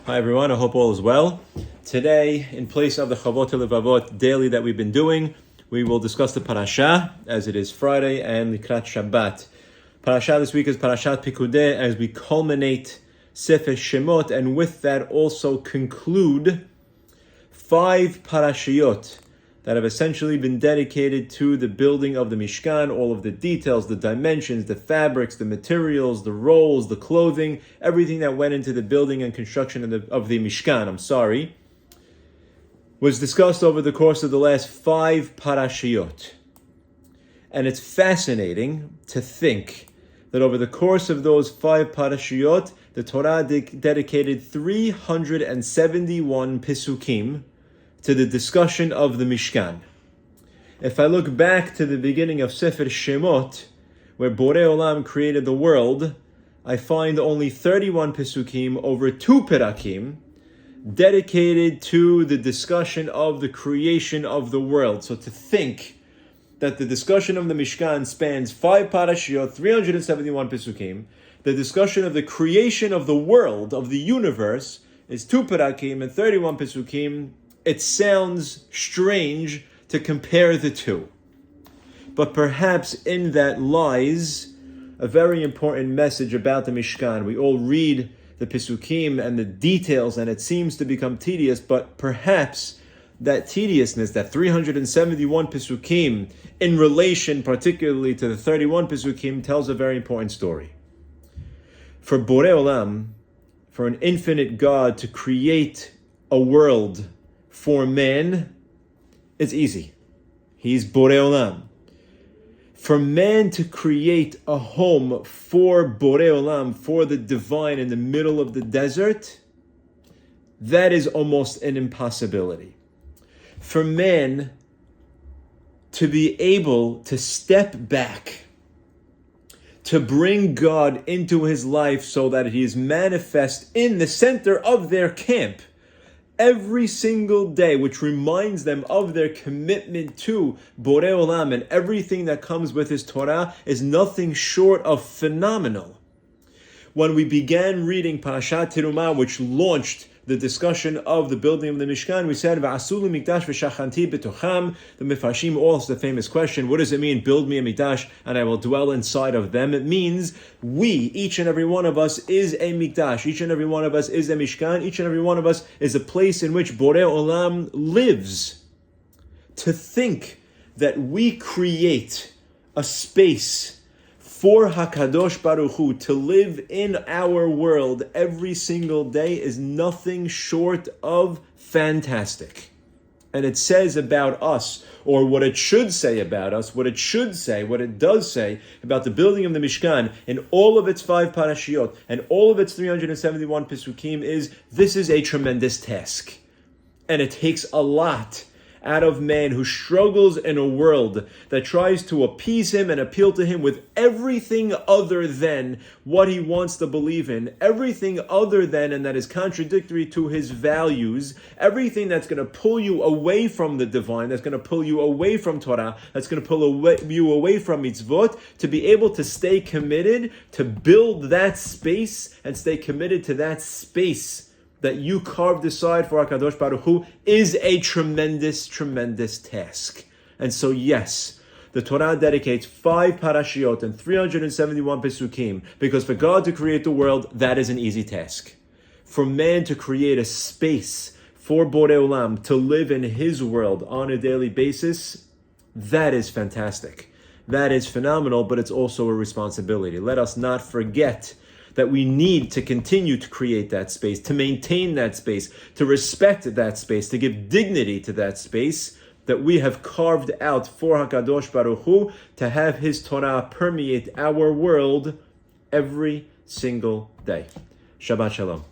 Hi everyone, I hope all is well. Today, in place of the Chavot Levavot daily that we've been doing, we will discuss the Parashah, as it is Friday, and Likrat Shabbat. Parashah this week is Perashat Devarim, as we culminate Sefer Shemot, and with that also conclude 5 parashiyot that have essentially been dedicated to the building of the Mishkan, all of the details, the dimensions, the fabrics, the materials, the rolls, the clothing, everything that went into the building and construction of the Mishkan, was discussed over the course of the last 5 parashiyot. And it's fascinating to think that over the course of those 5 parashiyot, the Torah dedicated 371 pisukim to the discussion of the Mishkan. If I look back to the beginning of Sefer Shemot, where Borei Olam created the world, I find only 31 Pesukim over 2 Perakim dedicated to the discussion of the creation of the world. So to think that the discussion of the Mishkan spans 5 parashiyot, 371 Pesukim, the discussion of the creation of the world, of the universe, is 2 Perakim and 31 Pesukim. It sounds strange to compare the two. But perhaps in that lies a very important message about the Mishkan. We all read the Pisukim and the details, and it seems to become tedious, but perhaps that tediousness, that 371 Pisukim, in relation particularly to the 31 Pisukim, tells a very important story. For Borei Olam, for an infinite God to create a world for man, it's easy. He's Borei Olam. For man to create a home for Borei Olam, for the divine in the middle of the desert, that is almost an impossibility. For man to be able to step back, to bring God into his life so that he is manifest in the center of their camp, every single day, which reminds them of their commitment to Borei Olam and everything that comes with his Torah, is nothing short of phenomenal. When we began reading Perashat Devarim, which launched the discussion of the building of the Mishkan, we said, V'asu li mikdash v'shachanti b'tocham. The Mefarshim asked the famous question, what does it mean, build me a mikdash and I will dwell inside of them? It means we, each and every one of us, is a mikdash. Each and every one of us is a Mishkan. Each and every one of us is a place in which Borei Olam lives. To think that we create a space for HaKadosh Baruch Hu to live in our world every single day is nothing short of fantastic. And it says about us, or what it should say about us, what it does say about the building of the Mishkan in all of its 5 parashiyot and all of its 371 Pesukim is, this is a tremendous task. And it takes a lot out of man who struggles in a world that tries to appease him and appeal to him with everything other than what he wants to believe in, everything other than and that is contradictory to his values, everything that's going to pull you away from the divine, that's going to pull you away from Torah, that's going to pull you away from mitzvot, to be able to stay committed, to build that space and stay committed to that space that you carved aside for HaKadosh Baruch Hu is a tremendous, tremendous task. And so yes, the Torah dedicates 5 parashiyot and 371 pesukim, because for God to create the world, that is an easy task. For man to create a space for Borei Olam to live in his world on a daily basis, that is fantastic. That is phenomenal, but it's also a responsibility. Let us not forget that we need to continue to create that space, to maintain that space, to respect that space, to give dignity to that space that we have carved out for HaKadosh Baruch Hu, to have his Torah permeate our world every single day. Shabbat Shalom.